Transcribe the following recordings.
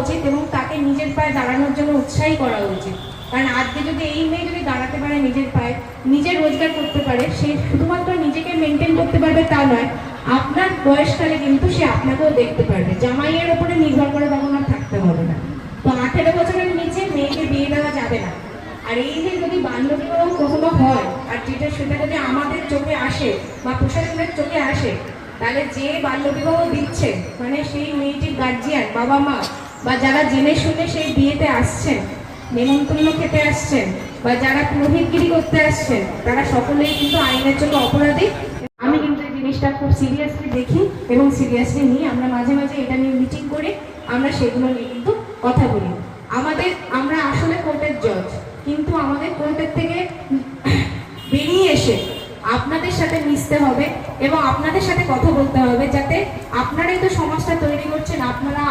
উচিত এবং তাকে নিজের পায়ে দাঁড়ানোর জন্য উৎসাহী করা উচিত। কারণ আজকে যদি এই মেয়ে যদি দাঁড়াতে পারে নিজের পায়ে, নিজে রোজগার করতে পারে, সে শুধুমাত্র নিজেকে মেনটেন করতে পারবে তা নয়, আপনার বয়সকালে কিন্তু সে আপনাকেও দেখতে পারবে। জামাইয়ের ওপরে নির্ভর করে তখন আর থাকতে হবে না। তো 18 বছরের নিচে মেয়েকে বিয়ে দেওয়া যাবে না। আর এই যে যদি বাল্যবিবাহ কখনো হয়, আর সেটা যদি আমাদের চোখে আসে বা প্রশাসনের চোখে আসে, তাহলে যে বাল্যবিবাহ দিচ্ছে মানে সেই মেয়েটির গার্জিয়ান, বাবা মা বা যারা জেনে শুনে সেই বিয়েতে আসছেন, নেমন্তন্ন খেতে আসছেন বা যারা পুরোহিতগিরি করতে আসছেন, তারা সকলেই কিন্তু আইনের চোখে অপরাধী। আমি কিন্তু এই জিনিসটা খুব সিরিয়াসলি দেখি এবং সিরিয়াসলি নিই। আমরা মাঝে মাঝে এটা নিয়ে মিটিং করে আমরা সেগুলো নিয়ে কিন্তু কথা বলি। আমরা আসলে কোর্টের জজ, কিন্তু আমাদের কোর্টের থেকে বেরিয়ে এসে আপনাদের সাথে মিশতে হবে এবং আপনাদের সাথে কথা বলতে হবে, যাতে আপনারাই তো সমাজটা তৈরি করছেন,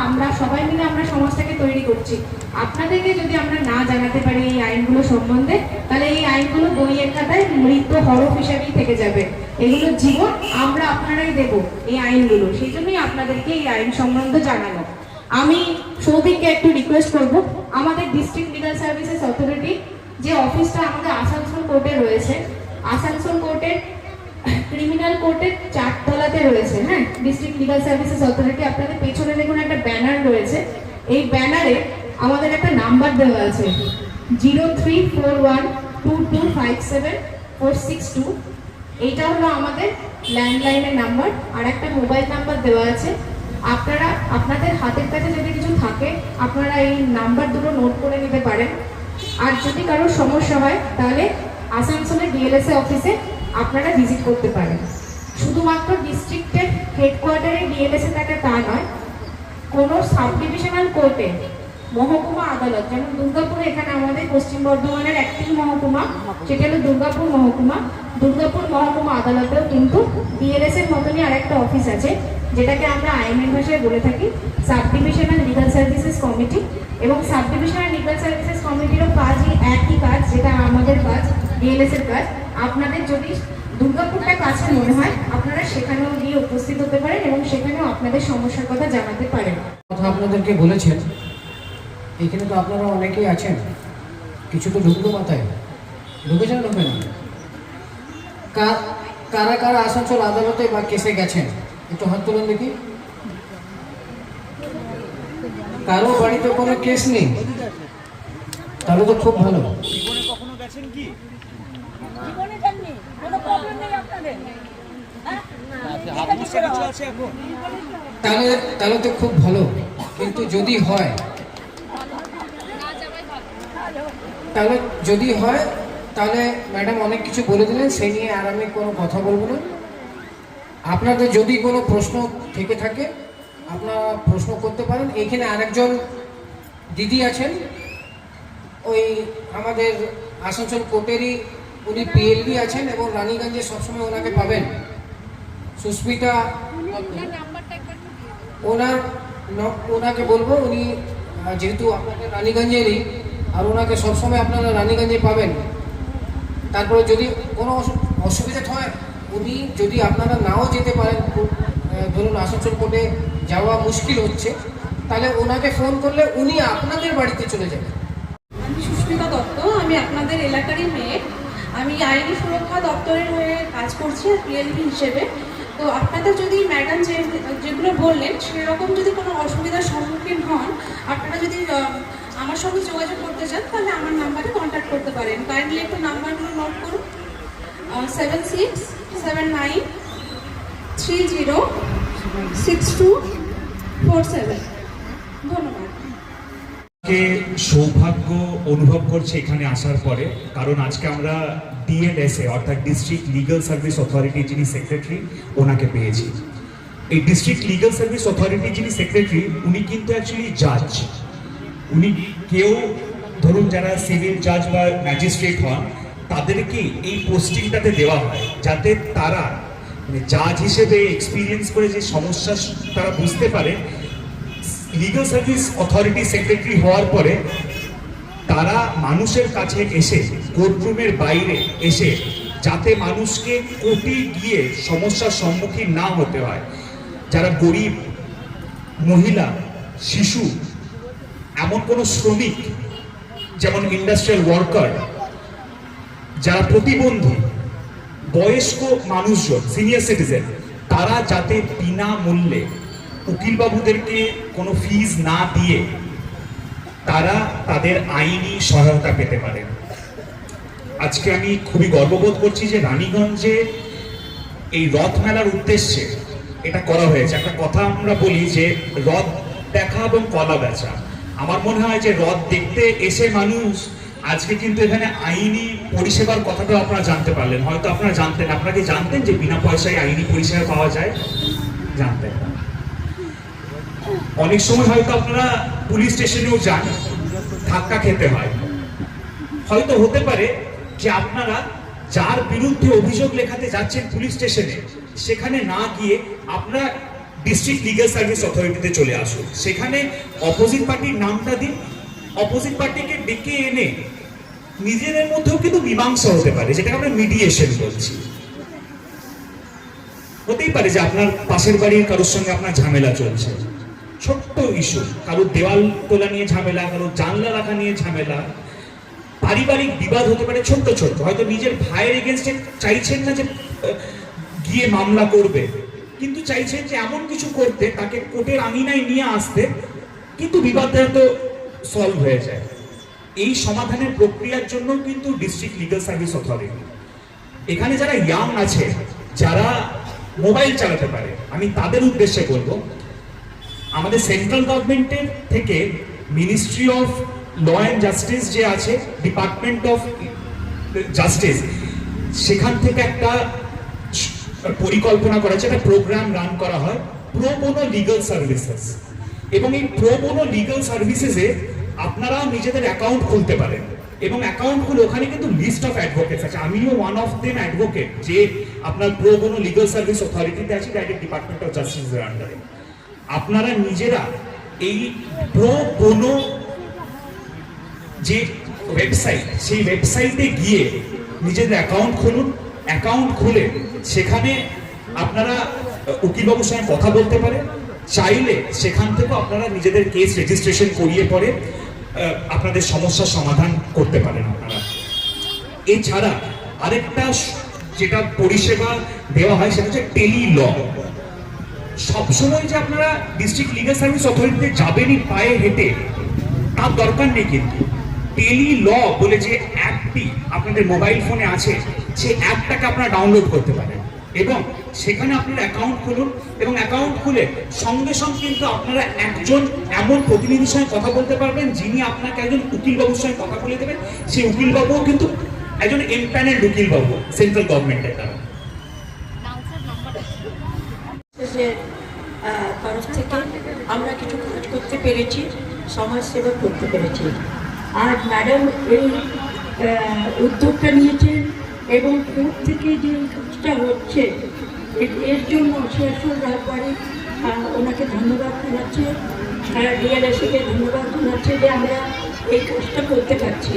আমরা সবাই মিলে আমরা সমাজটাকে তৈরি করছি। আপনাদেরকে যদি আমরা না জানাতে পারি এই আইনগুলো সম্বন্ধে, তাহলে এই আইনগুলো বইয়ের খাতায় মৃত্যু হরফ হিসাবেই থেকে যাবে। এগুলো জীবন আমরা আপনারাই দেব এই আইনগুলো, সেই জন্যই আপনাদেরকে এই আইন সম্বন্ধে জানানো। আমি সৌভিককে একটু রিকোয়েস্ট করব, আমাদের ডিস্ট্রিক্ট লিগাল সার্ভিসেস অথরিটি যে অফিসটা আমাদের আসানসোল কোর্টে রয়েছে, আসানসোল কোর্টের ক্রিমিনাল কোর্টের 4 তলাতে রয়েছে। হ্যাঁ, ডিস্ট্রিক্ট লিগাল সার্ভিসেস অথরিটি। আপনাদের পেছনে দেখুন একটা ব্যানার রয়েছে, এই ব্যানারে আমাদের একটা নাম্বার দেওয়া আছে 0341225746 এইটা হলো আমাদের ল্যান্ডলাইনের নাম্বার। আর একটা মোবাইল নাম্বার দেওয়া আছে। আপনারা আপনাদের হাতের কাছে যদি কিছু থাকে আপনারা এই নাম্বার দুটো নোট করে নিতে পারেন। আর যদি কারোর সমস্যা হয় তাহলে আসানসোলের ডিএলএসএ অফিসে আপনারা ভিজিট করতে পারেন। শুধুমাত্র ডিস্ট্রিক্টের হেডকোয়ার্টারে ডিএলএসএ থাকে তা নয়, কোনো সাব ডিভিশনাল কোর্টে, মহকুমা আদালত, যেমন দুর্গাপুর, এখানে আমাদের পশ্চিম বর্ধমানের একটি মহকুমা, সেটা হলো দুর্গাপুর মহকুমা। দুর্গাপুর মহকুমা আদালতেও কিন্তু ডিএলএসএর মতনই আরেকটা অফিস আছে, যেটাকে আমরা আইনের ভাষায় বলে থাকি sub divisional legal services committee. এবং সাব ডিভিশনাল লিগাল সার্ভিসেস কমিটিরও কাজই একই কাজ, যেটা আমাদের কাজ, ডিএলএসএর কাজ। আপনাদের যদি দুর্গাপুরটা কাছে মনে হয়, আপনারা সেখানেও গিয়ে উপস্থিত হতে পারেন এবং সেখানেও আপনাদের সমস্যার কথা জানাতে পারেন। কথা আপনাদেরকে বলেছেন, এখানে তো আপনারা অনেকেই আছেন, কিছু তো ঢুকলো মাথায়, ঢুকেছেন ঢুকে না? কারা কারা আসানসোল আদালতে বা কেসে গেছেন একটু হাত তুলুন দেখি। কারো বাড়িতে কোনো কেস নেই? তাহলে তো খুব ভালো। কখনো গেছেন কি? জীবনে যাননি, কোনো প্রবলেম নেই আপনাদের। হ্যাঁ? তাহলে তো খুব ভালো। কিন্তু যদি হয় তাহলে ম্যাডাম অনেক কিছু বলে দিলেন, সেই নিয়ে আর আমি কোনো কথা বলবো না। আপনাদের যদি কোনো প্রশ্ন থেকে থাকে আপনারা প্রশ্ন করতে পারেন। এখানে আরেকজন দিদি আছেন, ওই আমাদের আসানসোল কোর্টেরই, উনি পিএলবি আছেন এবং রানীগঞ্জে সবসময় ওনাকে পাবেন, সুস্মিতা। ওনাকে বলবো, উনি যেহেতু আপনাদের রানীগঞ্জেরই, আর ওনাকে সবসময় আপনারা রানীগঞ্জে পাবেন। তারপরে যদি কোনো অসুবিধা হয়, উনি যদি আপনারা নাও যেতে পারেন, ধরুন আসানসোল কোর্টে যাওয়া মুশকিল হচ্ছে, তাহলে ওনাকে ফোন করলে উনি আপনাদের বাড়িতে চলে যাবেন। আমি সুস্মিতা দত্ত, আমি আপনাদের এলাকারই মেয়ে। আমি আইনি সুরক্ষা দপ্তরের হয়ে কাজ করছি পিএলবি হিসেবে। তো আপনাদের যদি ম্যাডাম যেগুলো বললেন সেরকম যদি কোনো অসুবিধার সম্মুখীন হন, আপনারা যদি আমার সঙ্গে যোগাযোগ করতে চান তাহলে আমার নাম্বারে কন্ট্যাক্ট করতে পারেন। কাইন্ডলি একটু নাম্বারগুলো নোট করুন, 7679306247। ধন্যবাদ। সৌভাগ্য অনুভব করছে এখানে আসার পরে, কারণ আজকে আমরা ডিএলএসএ অর্থাৎ ডিস্ট্রিক্ট লিগাল সার্ভিস অথরিটি যিনি সেক্রেটারি, ওনাকে পেয়েছি। এই ডিস্ট্রিক্ট লিগাল সার্ভিস অথরিটি যিনি সেক্রেটারি, উনি কিন্তু অ্যাকচুয়ালি জাজ। উনি কেউ ধরুন যারা সিভিল জাজ বা ম্যাজিস্ট্রেট হন, তাদেরকে এই পোস্টিংটাতে দেওয়া হয় যাতে তারা জাজ হিসেবে এক্সপিরিয়েন্স করে যে সমস্যা তারা বুঝতে পারে। লিগাল সার্ভিস অথরিটি সেক্রেটারি হওয়ার পরে তারা মানুষের কাছে এসে, কোর্টরুমের বাইরে এসে, যাতে মানুষকে কোর্টে গিয়ে সমস্যার সম্মুখীন না হতে হয়, যারা গরিব, মহিলা, শিশু, এমন কোনো শ্রমিক, যেমন ইন্ডাস্ট্রিয়াল ওয়ার্কার, যারা প্রতিবন্ধী, বয়স্ক মানুষজন, সিনিয়র সিটিজেন, তারা যাতে বিনামূল্যে উকিলবাবুদেরকে কোনো ফিজ না দিয়ে তারা তাদের আইনি সহায়তা পেতে পারেন। আজকে আমি খুবই গর্ববোধ করছি যে রানীগঞ্জে এই রথ মেলার উদ্দেশ্যে এটা করা হয়েছে। একটা কথা আমরা বলি যে রথ দেখা এবং কলা বেচা। আমার মনে হয় যে রথ দেখতে এসে মানুষ আজকে কিন্তু এখানে আইনি পরিষেবার কথাটা আপনারা জানতে পারলেন। হয়তো আপনারা জানতেন, আপনারা কি জানতেন যে বিনা পয়সায় আইনি পরিষেবা পাওয়া যায়? জানতেন না। অনেক সময় হয়তো আপনারা পুলিশ স্টেশনেও যান, ধাক্কা খেতে হয়। হয়তো হতে পারে যে আপনারা যার বিরুদ্ধে অভিযোগ লেখাতে যাচ্ছেন পুলিশ স্টেশনে, সেখানে না গিয়ে আপনারা ডিস্ট্রিক্ট লিগ্যাল সার্ভিস অথরিটিতে চলে আসুন। সেখানে অপোজিট পার্টির নামটা দিন, অপোজিট পার্টিকে ডেকে এনে নিজেদের মধ্যেও কিন্তু মীমাংসা হতে পারে, যেটাকে আমরা মিডিয়েশন বলছি। হতেই পারে যে আপনার পাশের বাড়ির কারোর সঙ্গে আপনার ঝামেলা চলছে, ছোট্ট ইস্যু, কারোর দেওয়াল তোলা নিয়ে ঝামেলা, কারোর জানলা রাখা নিয়ে ঝামেলা, পারিবারিক বিবাদ হতে পারে ছোট্ট ছোট্ট। হয়তো নিজের ভাইয়ের এগেনস্টে চাইছেন না যে গিয়ে মামলা করবে, কিন্তু চাইছেন যে এমন কিছু করতে, তাকে কোর্টের আঙিনায় নিয়ে আসতে, কিন্তু বিবাদটা তো সলভ হয়ে যায়। এই সমাধানের প্রক্রিয়ার জন্য কিন্তু ডিস্ট্রিক্ট লিগ্যাল সার্ভিস অথরিটি, এখানে যারা ইয়াং আছে, যারা মোবাইল চালাতে পারে, আমি তাদের উদ্দেশ্যে বলবো, আমাদের সেন্ট্রাল গভর্নমেন্টের থেকে ministry of law and justice যে আছে, ডিপার্টমেন্ট অফ জাস্টিস, সেখান থেকে একটা পরিকল্পনা করা আছে, একটা প্রোগ্রাম রান করা হয়, প্রো বোনো লিগ্যাল সার্ভিসেস। এবং এই প্রো বোনো লিগ্যাল সার্ভিসেসে আপনারাও নিজেদের অ্যাকাউন্ট খুলতে পারেন, এবং অ্যাকাউন্ট খুলে ওখানে কিন্তু লিস্ট অফ অ্যাডভোকেটস আছে। আমিও ওয়ান অফ দেম অ্যাডভোকেট, যে আপনার প্রো বোনো লিগ্যাল সার্ভিস অথরিটিতে আছে, ডাইরেক্ট ডিপার্টমেন্ট অফ জাস্টিসের আন্ডারে। আপনারা নিজেরা এই প্রো বোনো যে ওয়েবসাইট, সেই ওয়েবসাইটে গিয়ে নিজেদের অ্যাকাউন্ট খুলুন। অ্যাকাউন্ট খুলে সেখানে আপনারা উকিলবাবুর সঙ্গে কথা বলতে পারেন। চাইলে সেখান থেকে আপনারা নিজেদের কেস রেজিস্ট্রেশন করিয়ে পরে আপনাদের সমস্যার সমাধান করতে পারেন আপনারা। এছাড়া আরেকটা যেটা পরিষেবা দেওয়া হয়, সেটা হচ্ছে টেলি ল। সবসময় যে আপনারা ডিস্ট্রিক্ট লিগ্যাল সার্ভিস অথরিটিতে যাবেনই পায়ে হেঁটে, তার দরকার নেই। কিন্তু টেলি ল বলে যে অ্যাপটি আপনাদের মোবাইল ফোনে আছে, সেই অ্যাপটাকে আপনারা ডাউনলোড করতে পারেন, এবং সেখানে আপনারা অ্যাকাউন্ট খুলুন। এবং অ্যাকাউন্ট খুলে সঙ্গে সঙ্গে কিন্তু আপনারা একজন এমন প্রতিনিধির সঙ্গে কথা বলতে পারবেন, যিনি আপনাকে একজন উকিলবাবুর সঙ্গে কথা বলে দেবেন। সেই উকিলবাবুও কিন্তু একজন এমপ্যানেলড উকিলবাবু সেন্ট্রাল গভর্নমেন্টের দ্বারা। তরফ থেকে আমরা কিছু কাজ করতে পেরেছি, সমাজ সেবা করতে পেরেছি। আর ম্যাডাম এই উদ্যোগটা নিয়েছেন, এবং কোর্ট থেকে যে কাজটা হচ্ছে এর জন্য শেরশোল রাজবাড়ি ওনাকে ধন্যবাদ জানাচ্ছে, ডিএলএসকে ধন্যবাদ জানাচ্ছে যে আমরা এই কাজটা করতে পারছি।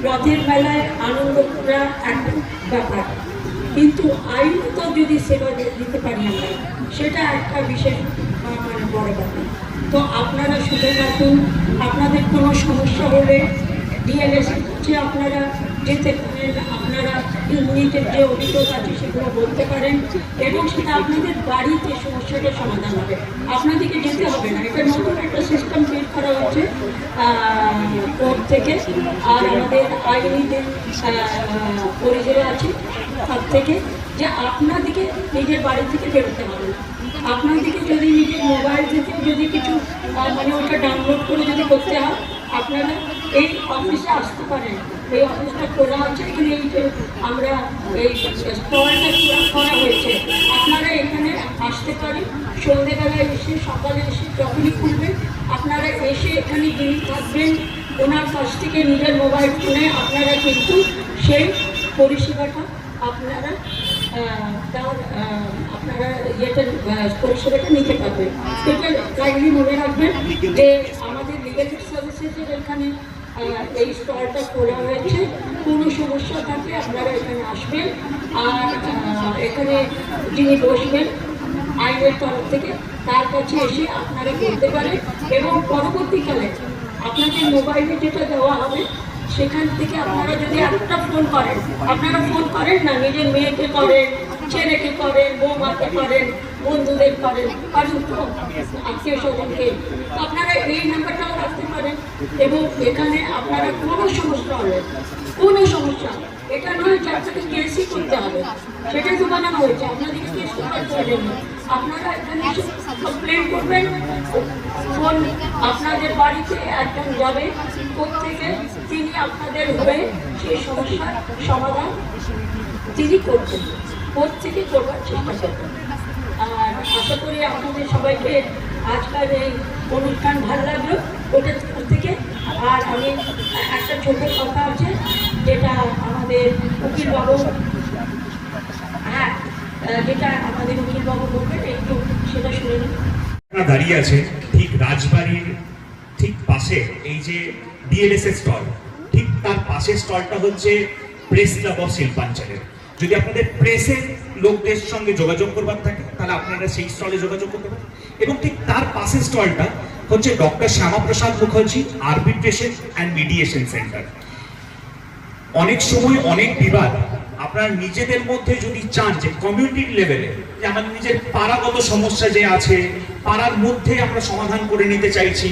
রথের মেলায় আনন্দ করা একটা ব্যাপার, কিন্তু আইনত যদি সেবা দিতে পারি আমরা, সেটা একটা বিশেষ মানে বড় ব্যাপার। তো আপনারা শুধু রাখুন, আপনাদের কোনো সমস্যা হলে ডিএলএস হচ্ছে আপনারা যেতে পারেন, আপনারা নিজের যে অভিজ্ঞতা আছে সেগুলো বলতে পারেন, এবং সেটা আপনাদের বাড়িতে সমস্যাটার সমাধান হবে, আপনাদেরকে যেতে হবে না। এটা নতুন একটা সিস্টেম তৈরি করা হচ্ছে কোর্ট থেকে, আর আমাদের আইনি যে পরিষেবা আছে তার থেকে, যে আপনাদেরকে নিজের বাড়ি থেকে বেরোতে হবে না। আপনাদেরকে যদি নিজের মোবাইল থেকে যদি কিছু মানে ওটা ডাউনলোড করে যদি করতে হয়, আপনারা এই অফিসে আসতে পারেন। এই অফিসটা খোলা আছে, এখানে এই যে আমরা এই স্টলটা করা হয়েছে, আপনারা এখানে আসতে পারেন। সন্ধ্যেবেলায় এসে, সকালে এসে, যখনই খুলবেন আপনারা এসে এখানে যিনি থাকবেন ওনার কাছ থেকে নিজের মোবাইল ফোনে আপনারা কিন্তু সেই পরিষেবাটা আপনারা আপনারা ইয়েটা পরিষেবাটা নিতে পারবেন। এটা কাইন্ডলি মনে রাখবেন যে আমাদের লিগ্যাল সার্ভিসেসের এখানে এই স্টলটা খোলা হয়েছে। কোনো সমস্যা থাকলে আপনারা এখানে আসবেন, আর এখানে যিনি বসবেন আইনের তরফ থেকে তার কাছে এসে আপনারা বলতে পারেন, এবং পরবর্তীকালে আপনাদের মোবাইলে যেটা দেওয়া হবে সেখান থেকে আপনারা যদি একটা ফোন করেন, আপনারা ফোন করেন না, নিজের মেয়েকে করেন, ছেলেকে করেন, বৌমাকে করেন, বন্ধুদের করেন, কারণ আত্মীয় স্বজনকে, আপনারা এই নাম্বারটাও রাখতে পারেন। এবং এখানে আপনারা কোনো সমস্যা হলে, কোনো সমস্যা, এটা নয় যে আপনাকে কেসই করতে হবে, সেটাই তো বানানো হয়েছে, আপনাদেরকে কেস করার প্রয়োজন নেই। আপনারা এখানে কমপ্লেন করবেন, ফোন আপনাদের বাড়িতে একজন যাবে, প্রত্যেকে তিনি আপনাদের হয়ে সেই সমস্যার সমাধান তিনি করবেন, প্রত্যেকে করবার চেষ্টা করবেন। আর আশা করি আপনাদের সবাইকে আজকাল এই অনুষ্ঠান ভালো লাগলো ওটার থেকে। আর আমি একটা ছোট কথা আছে যেটা আমাদের উকিলবাবু, হ্যাঁ যেটা আমাদের উকিলবাবু বলবেন, একটু সেটা শুনে নিন। আপনারা দাঁড়িয়ে আছে ঠিক রাজবাড়ির ঠিক পাশে এই যে ডিএলএসএ স্টল, ঠিক তার পাশের স্টলটা হচ্ছে প্রেস ক্লাব অফ শিল্পাঞ্চলের। যদি আপনাদের প্রেসের লোকদের সঙ্গে যোগাযোগ করবার থাকে তাহলে আপনারা সেই স্টলে যোগাযোগ করতে পারেন। এবং ঠিক তার পাশের স্টলটা হচ্ছে doctor Shyamaprasad Mukherjee arbitration and mediation centre. অনেক সময় অনেক বিবাদ আপনারা নিজেদের মধ্যে যদি চান যে কমিউনিটি লেভেলে, যে আমাদের নিজের পাড়াগত সমস্যা যে আছে, পাড়ার মধ্যে আমরা সমাধান করে নিতে চাইছি,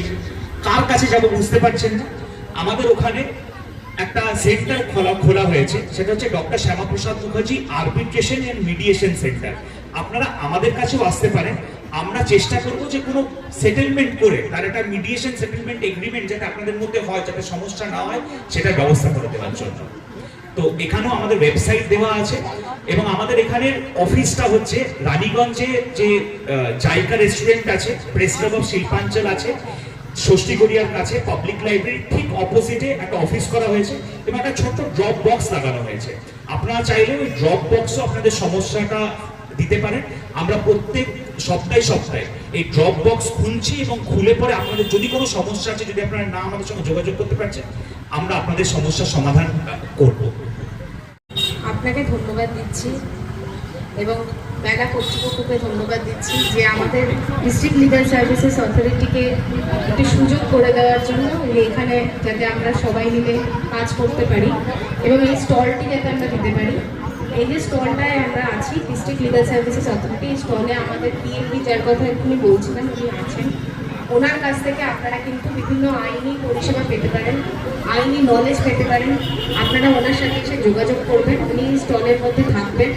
কার কাছে যাব বুঝতে পারছেন না, আমাদের ওখানে একটা সেন্টার খোলা হয়েছে, সেটা হচ্ছে doctor Shyamaprasad Mukherjee arbitration and mediation centre. আপনারা আমাদের কাছেও আসতে পারেন। আমরা চেষ্টা করব যে কোনো সেটেলমেন্ট করে তার একটা মিডিয়েশন সেটেলমেন্ট এগ্রিমেন্ট যাতে আপনাদের মধ্যে হয়, যাতে সমস্যা না হয় সেটার ব্যবস্থা করে দেওয়ার জন্য। তো এখানেও আমাদের ওয়েবসাইট দেওয়া আছে এবং আমাদের এখানের অফিসটা হচ্ছে রানীগঞ্জে যে জায়গা রেস্টুরেন্ট আছে, প্রেস ক্লাব অফ শিল্পাঞ্চল আছে, ষষ্ঠীগড়িয়ার কাছে পাবলিক লাইব্রেরি ঠিক অপোজিটে একটা অফিস করা হয়েছে এবং একটা ছোট্ট ড্রপ বক্স লাগানো হয়েছে। আপনারা চাইলে ওই ড্রপ বক্সও আপনাদের সমস্যাটা দিতে পারেন। আমরা প্রত্যেক সপ্তাহে এই ড্রপ বক্স খুলছি এবং খুলে পরে আপনাদের যদি কোনো সমস্যা আছে, যদি আপনারা না আমাদের সঙ্গে যোগাযোগ করতে পারছেন, আমরা আপনাদের সমস্যার সমাধান করব। আপনাকে ধন্যবাদ দিচ্ছি এবং মেলা কর্তৃপক্ষকে ধন্যবাদ দিচ্ছি যে আমাদের ডিস্ট্রিক্ট লিগাল সার্ভিসেস অথরিটিকে একটি সুযোগ করে দেওয়ার জন্য, যে এখানে যাতে আমরা সবাই মিলে কাজ করতে পারি এবং এই স্টলটি যাতে আমরা দিতে পারি। এই যে স্টলটায় আমরা আছি ডিস্ট্রিক্ট লিগাল সার্ভিসেস অথরিটি, এই স্টলে আমাদের পিএলবি যার কথা এক্ষুনি বলছিলাম উনি আছেন, ওনার কাছ থেকে আপনারা কিন্তু বিভিন্ন আইনি পরিষেবা পেতে পারেন, আইনি নলেজ পেতে পারেন। আপনারা ওনার সাথে এসে যোগাযোগ করবেন, উনি স্টলের মধ্যে থাকবেন,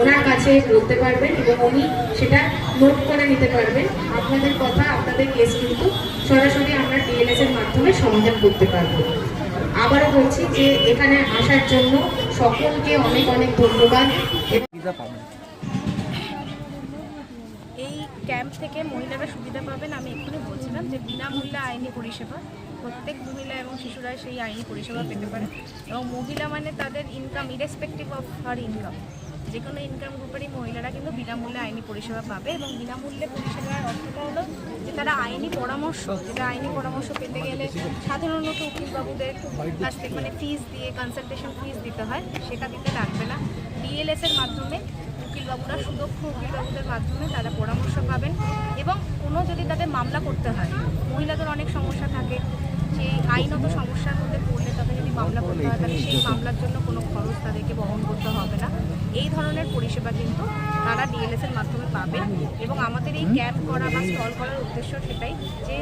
ওনার কাছে বলতে পারবেন এবং উনি সেটা নোট করে নিতে পারবেন। আপনাদের কথা, আপনাদের কেস কিন্তু সরাসরি আমরা ডিএলএস এর মাধ্যমে সমাধান করতে পারবো। আবারও বলছি যে এখানে আসার জন্য সকলকে অনেক অনেক ধন্যবাদ। এই ক্যাম্প থেকে মহিলারা সুবিধা পাবেন। আমি এক্ষুনি বলছিলাম যে বিনামূল্যে আইনি পরিষেবা, প্রত্যেক মহিলা এবং শিশুরা সেই আইনি পরিষেবা পেতে পারে এবং মহিলা মানে তাদের income irrespective of her income, যে কোনো ইনকাম গ্রুপেরই মহিলারা কিন্তু বিনামূল্যে আইনি পরিষেবা পাবে। এবং বিনামূল্যে পরিষেবার অর্থটা হলো যে তারা আইনি পরামর্শ, যেটা আইনি পরামর্শ পেতে গেলে সাধারণত উকিলবাবুদের কাছ থেকে মানে ফিস দিয়ে, কনসালটেশন ফিস দিতে হয়, সেটা দিতে লাগবে না। ডিএলএস এর মাধ্যমে উকিলবাবুরা, সুদক্ষ উকিলবাবুদের মাধ্যমে তারা পরামর্শ পাবেন এবং কোনো যদি তাদের মামলা করতে হয়, মহিলাদের অনেক সমস্যা থাকে, সেই আইনত সমস্যার মধ্যে পড়লে তাদের যদি মামলা করতে হয় তাহলে সেই মামলার জন্য কোনো খরচ তাদেরকে বহন করতে হবে না। এই ধরনের পরিষেবা কিন্তু তারা ডিএলএস এর মাধ্যমে পাবে এবং আমাদের এই ক্যাম্প করা বা স্টল করার উদ্দেশ্য সেটাই যে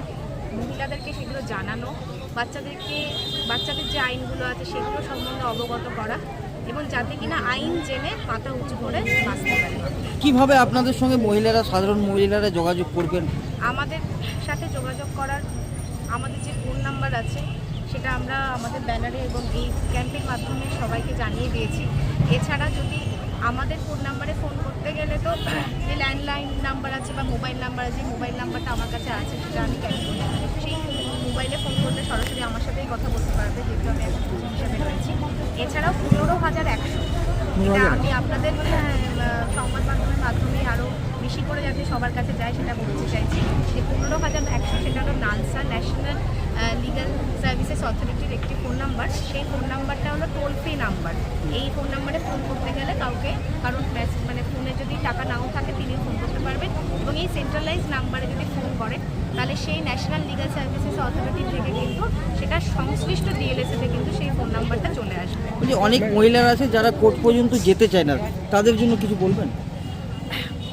মহিলাদেরকে সেগুলো জানানো, বাচ্চাদের যে আইনগুলো আছে সেগুলো সম্বন্ধে অবগত করা এবং যাতে কিনা আইন জেনে মাথা উঁচু করে বাঁচতে পারে। কিভাবে আপনাদের সঙ্গে মহিলারা, সাধারণ মহিলারা যোগাযোগ করবেন? আমাদের সাথে যোগাযোগ করার আমাদের যে ফোন নাম্বার আছে সেটা আমরা আমাদের ব্যানারে এবং এই ক্যাম্পের মাধ্যমে সবাইকে জানিয়ে দিয়েছি। এছাড়া যদি আমাদের ফোন নাম্বারে ফোন করতে গেলে তো যে ল্যান্ডলাইন নাম্বার আছে বা মোবাইল নাম্বার আছে, মোবাইল নাম্বারটা আমার কাছে আছে, সেটা আমি ক্যারি করি। সেই মোবাইলে ফোন করলে সরাসরি আমার সাথেই কথা বলতে পারবে, যেহেতু আমি এখন কোচিং হিসাবে রয়েছি। এছাড়াও 15,100, এটা আমি আপনাদের সংবাদ মাধ্যমের মাধ্যমে আরও বেশি করে যাতে সবার কাছে যায় সেটা বলতে চাইছি। যে 15,100 সেটা হলো নালসা ন্যাশনাল লিগ্যাল সার্ভিসেস অথরিটির একটি ফোন নাম্বার। সেই ফোন নাম্বারটা হলো টোল ফ্রি নাম্বার। এই ফোন নাম্বারে ফোন করতে গেলে কাউকে কারণ মানে ফোনে যদি টাকা নাও থাকে তিনিও ফোন করতে পারবেন, এবং এই সেন্ট্রালাইজ নাম্বারে যদি ফোন করেন তাহলে সেই ন্যাশনাল লিগ্যাল সার্ভিসেস অথরিটি থেকে কিন্তু সেটা সংশ্লিষ্ট ডিএলএসএতে কিন্তু সেই ফোন নাম্বারটা চলে আসবে। বলছি অনেক মহিলারা আছে যারা কোর্ট পর্যন্ত যেতে চায় না, তাদের জন্য কিছু বলবেন?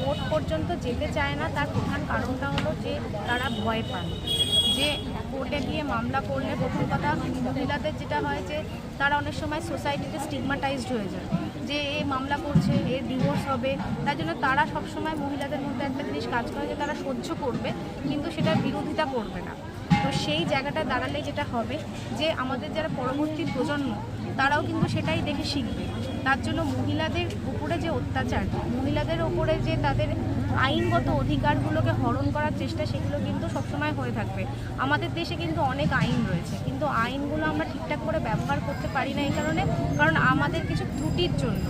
কোর্ট পর্যন্ত যেতে চায় না, তার প্রধান কারণটা হলো যে তারা ভয় পান যে কোর্টে গিয়ে মামলা করলে প্রথম কথা মহিলাদের যেটা হয় যে তারা অনেক সময় সোসাইটিতে স্টিগমাটাইজড হয়ে যায় যে এ মামলা করছে, এ ডিভোর্স হবে। তার জন্য তারা সবসময় মহিলাদের মধ্যে একটা জিনিস কাজ করে যে তারা সহ্য করবে কিন্তু সেটার বিরোধিতা করবে না। তো সেই জায়গাটা দাঁড়ালে যেটা হবে যে আমাদের যারা পরবর্তী প্রজন্ম তারাও কিন্তু সেটাই দেখে শিখবে। তার জন্য মহিলাদের উপরে যে অত্যাচার, মহিলাদের উপরে যে তাদের আইনগত অধিকারগুলোকে হরণ করার চেষ্টা, সেগুলো কিন্তু সবসময় হয়ে থাকবে। আমাদের দেশে কিন্তু অনেক আইন রয়েছে, কিন্তু আইনগুলো আমরা ঠিকঠাক করে ব্যবহার করতে পারি না এই কারণ আমাদের কিছু ত্রুটির জন্য।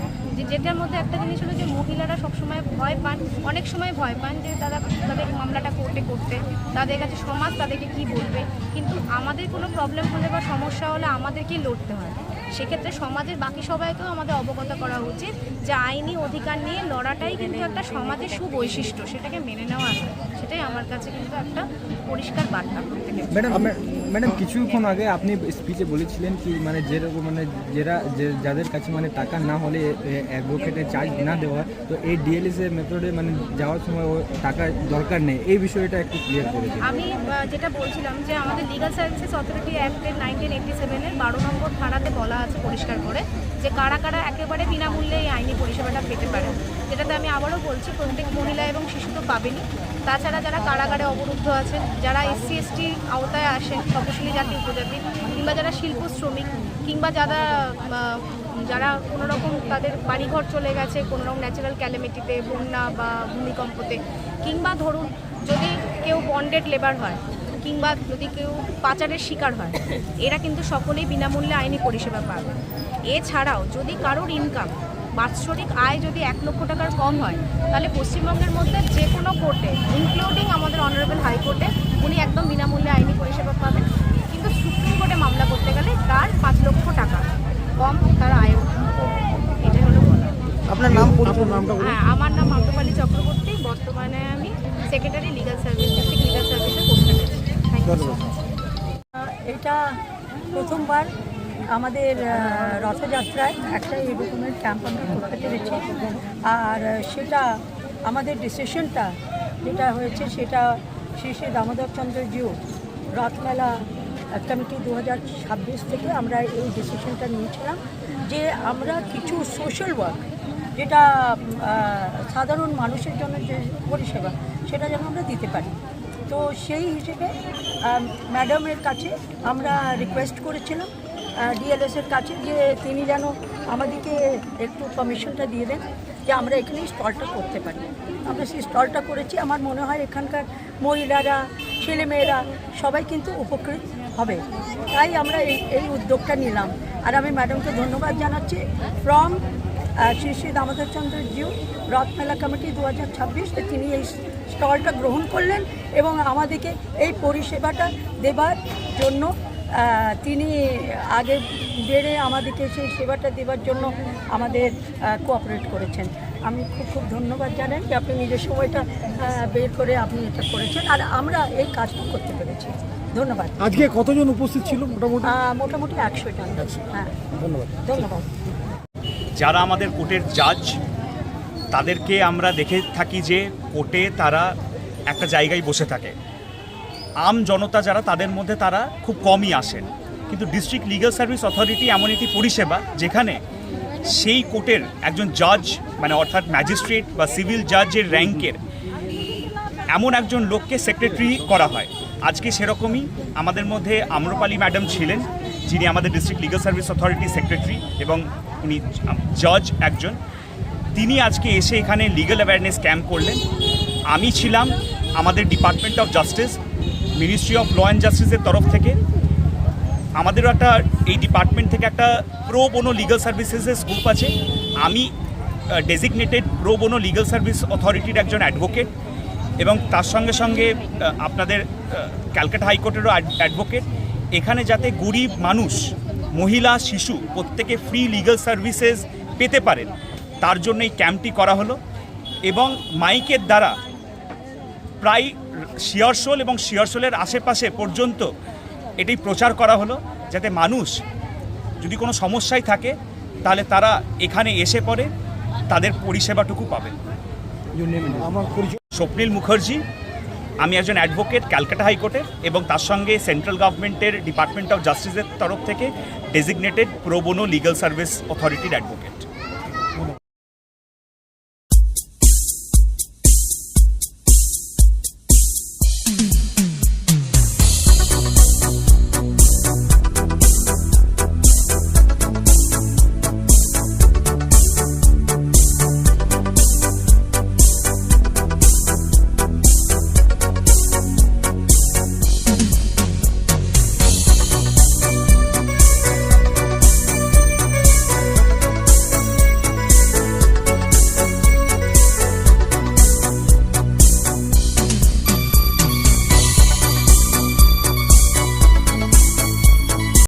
যেটার মধ্যে একটা জিনিস হলো যে মহিলারা সবসময় ভয় পান, অনেক সময় ভয় পান যে তাদের মামলাটা কোর্টে করতে, তাদের কাছে সমাজ তাদেরকে কি বলবে। কিন্তু আমাদের কোনো প্রবলেম হলে বা সমস্যা হলে আমাদেরকেই লড়তে হয়। সেক্ষেত্রে সমাজের বাকি সবাইকেও আমাদের অবগত করা উচিত যে আইনি অধিকার নিয়ে লড়াটাই কিন্তু একটা সমাজের সুবৈশিষ্ট্য, সেটাকে মেনে নেওয়া আছে। সেটাই আমার কাছে কিন্তু একটা পরিষ্কার বার্তা প্রত্যেকের। ম্যাডাম কিছুক্ষণ আগে আপনি স্পিচে বলেছিলেন কি মানে যেরকম মানে যাদের কাছে মানে টাকা না হলে অ্যাডভোকেটের চার্জ না দেওয়া, তো এই ডিএলএসএ মেথডে মানে যাওয়ার সময় ও টাকা দরকার নেই, এই বিষয়টা একটু ক্লিয়ার করে দিন। আমি যেটা বলছিলাম যে আমাদের লিগ্যাল সার্ভিসেস অথরিটি অ্যাক্টের 1987-এর 12 নম্বর ধারাতে বলা আছে পরিষ্কার করে যে কারা কারা একেবারে বিনামূল্যে এই আইনি পরিষেবাটা পেতে পারে। যেটাতে আমি আবারও বলছি প্রত্যেক মহিলা এবং শিশু তো পাবেনই, তাছাড়া যারা কারাগারে অবরুদ্ধ আছেন, যারা এসসি এসটি আওতায় আসেন, তপশিলি জাতি উপজাতি, কিংবা যারা শিল্প শ্রমিক, কিংবা যারা কোনোরকম তাদের বাড়িঘর চলে গেছে কোনোরকম ন্যাচারাল ক্যালামিটিতে, বন্যা বা ভূমিকম্পতে, কিংবা ধরুন যদি কেউ বন্ডেড লেবার হয়, কিংবা যদি কেউ পাচারের শিকার হয়, এরা কিন্তু সকলেই বিনামূল্যে আইনি পরিষেবা পাবে। এছাড়াও যদি কারোর ইনকাম বাৎসরিক আয় যদি 1 লক্ষ টাকার কম হয়, তাহলে পশ্চিমবঙ্গের মধ্যে যে কোনো কোর্টে ইনক্লুডিং আমাদের অনারেবল হাইকোর্টে উনি একদম বিনামূল্যে আইনি পরিষেবা পাবেন। কিন্তু সুপ্রিম কোর্টে মামলা করতে গেলে তার 5 লক্ষ টাকা কম তার আয়। এটা হলো বলা। আপনার নাম নামটা? হ্যাঁ, আমার নাম আম্রপালি চক্রবর্তী। বর্তমানে আমি secretary legal service, district legal সার্ভিসে পোস্টেড আছি। Thank you. এটা প্রথমবার আমাদের রথযাত্রায় একটা এরকমের ক্যাম্প আমরা করতে পেরেছি। আর সেটা আমাদের ডিসিশনটা যেটা হয়েছে সেটা শ্রী শ্রী দামোদর চন্দ্র জিউ রথমেলা কমিটি 2026 থেকে আমরা এই ডিসিশনটা নিয়েছিলাম যে আমরা কিছু সোশ্যাল ওয়ার্ক যেটা সাধারণ মানুষের জন্য যে পরিষেবা সেটা যেন আমরা দিতে পারি। তো সেই হিসেবে ম্যাডামের কাছে আমরা রিকোয়েস্ট করেছিলাম ডিএলএসের কাছে যে তিনি যেন আমাদেরকে একটু পারমিশনটা দিয়ে দেন যে আমরা এখানেই স্টলটা করতে পারি। আমরা সেই স্টলটা করেছি। আমার মনে হয় এখানকার মহিলারা, ছেলেমেয়েরা সবাই কিন্তু উপকৃত হবে, তাই আমরা এই উদ্যোগটা নিলাম। আর আমি ম্যাডামকে ধন্যবাদ জানাচ্ছি ফ্রম শ্রী শ্রী দামোদর চন্দ্র জিউ রথমেলা কমিটি 2026, তিনি এই স্টলটা গ্রহণ করলেন এবং আমাদেরকে এই পরিষেবাটা দেবার জন্য তিনি আগে বেড়ে আমাদেরকে সেই সেবাটা দেওয়ার জন্য আমাদের কোঅপারেট করেছেন। আমি খুব ধন্যবাদ জানাই যে আপনি নিজের সময়টা বের করে আপনি এটা করেছেন আর আমরা এই কাজটা করতে পেরেছি। ধন্যবাদ। আজকে কতজন উপস্থিত ছিল? মোটামুটি 100 জন। হ্যাঁ, ধন্যবাদ। যারা আমাদের কোর্টের জাজ, তাদেরকে আমরা দেখে থাকি যে কোর্টে তারা একটা জায়গায় বসে থাকে। আম জনতা যারা, তাদের মধ্যে তারা খুব কমই আসেন। কিন্তু ডিস্ট্রিক্ট লিগ্যাল সার্ভিস অথরিটি এমন একটি পরিষেবা যেখানে সেই কোর্টের একজন জাজ, মানে অর্থাৎ ম্যাজিস্ট্রেট বা সিভিল জাজের র্যাঙ্কের এমন একজন লোককে সেক্রেটারি করা হয়। আজকে সেরকমই আমাদের মধ্যে আম্রপালি ম্যাডাম ছিলেন, যিনি আমাদের ডিস্ট্রিক্ট লিগ্যাল সার্ভিস অথরিটির সেক্রেটারি এবং উনি জাজ একজন। তিনি আজকে এসে এখানে লিগ্যাল অ্যাওয়ারনেস ক্যাম্প করলেন। আমি ছিলাম আমাদের department of justice, ministry of law and জাস্টিসের তরফ থেকে। আমাদেরও একটা এই ডিপার্টমেন্ট থেকে একটা প্রো বোনো লিগ্যাল সার্ভিসেসের গ্রুপ আছে। আমি designated pro bono legal service অথরিটির একজন অ্যাডভোকেট এবং তার সঙ্গে সঙ্গে আপনাদের ক্যালকাটা হাইকোর্টেরও অ্যাডভোকেট এখানে যাতে গরিব মানুষ, মহিলা, শিশু প্রত্যেকে ফ্রি লিগ্যাল সার্ভিসেস পেতে পারেন তার জন্য এই ক্যাম্পটি করা হলো। এবং মাইকের দ্বারা প্রায় শিয়ারশোল এবং শিয়ারশোলের আশেপাশে পর্যন্ত এটি প্রচার করা হলো, যাতে মানুষ যদি কোনো সমস্যায় থাকে তাহলে তারা এখানে এসে পড়ে তাদের পরিষেবাটুকু পাবেন। আমার পরিচয় স্বপ্নীল মুখার্জি, আমি একজন অ্যাডভোকেট ক্যালকাটা হাইকোর্টের, এবং তার সঙ্গে সেন্ট্রাল গভর্নমেন্টের ডিপার্টমেন্ট অফ জাস্টিসের তরফ থেকে designated pro bono legal service অথরিটির অ্যাডভোকেট।